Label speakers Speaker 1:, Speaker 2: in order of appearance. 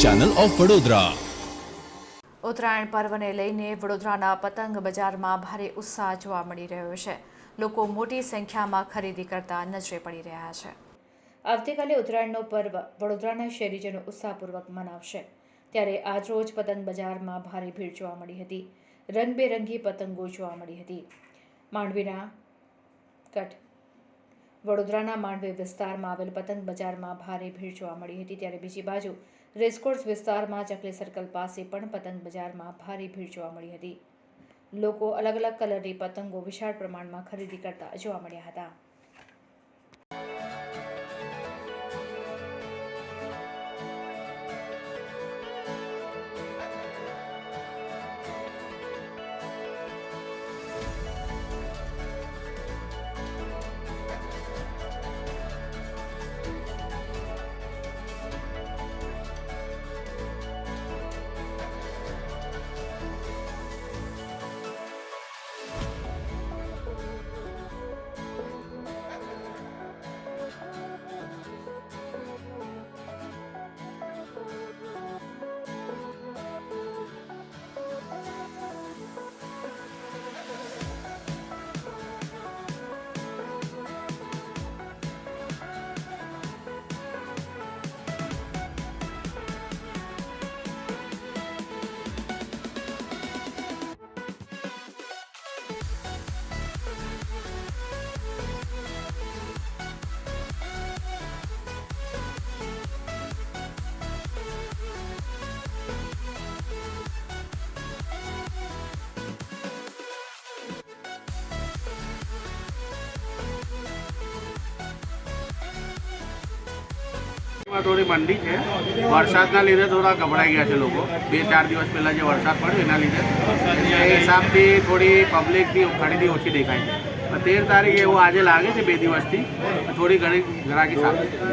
Speaker 1: Channel of Vadodara.
Speaker 2: Uttarayan પર્વને લઈને વડોદરાના પતંગ બજારમાં ભારે ઉત્સાહ જોવા મળી રહ્યો છે। લોકો મોટી સંખ્યામાં ખરીદી કરતા નજરે પડી રહ્યા છે। આવતીકાલે ઉત્તરાયણનો પર્વ વડોદરાના શહેરીજનો ઉત્સાહપૂર્વક મનાવશે, ત્યારે આજરોજ પતંગ બજારમાં ભારે ભીડ જોવા મળી હતી। રંગબેરંગી પતંગો જોવા મળી હતી। માંડવીના કટ વડોદરાના માંડવી વિસ્તારમાં આવેલ પતંગ બજારમાં ભારે ભીડ જોવા મળી હતી, ત્યારે બીજી બાજુ રેસકોર્સ વિસ્તારમાં ચકલી સર્કલ પાસે પણ પતંગ બજારમાં ભારે ભીડ જોવા મળી હતી। લોકો અલગ અલગ કલરની પતંગો વિશાળ પ્રમાણમાં ખરીદી કરતા જોવા મળ્યા હતા।
Speaker 3: थोड़ी मंडी है, वरसादना लीधे थोड़ा गभराई गया है लोग। 2-4 दिवस पहला जो वरसाद पड़े एना लीधे हिसाब थी थोड़ी पब्लिक भी खरीदी ओછી देखाई। 13 तारीखे एवं आज लगे 2 दिवस थी थोड़ी घणी ग्राहकी साथ।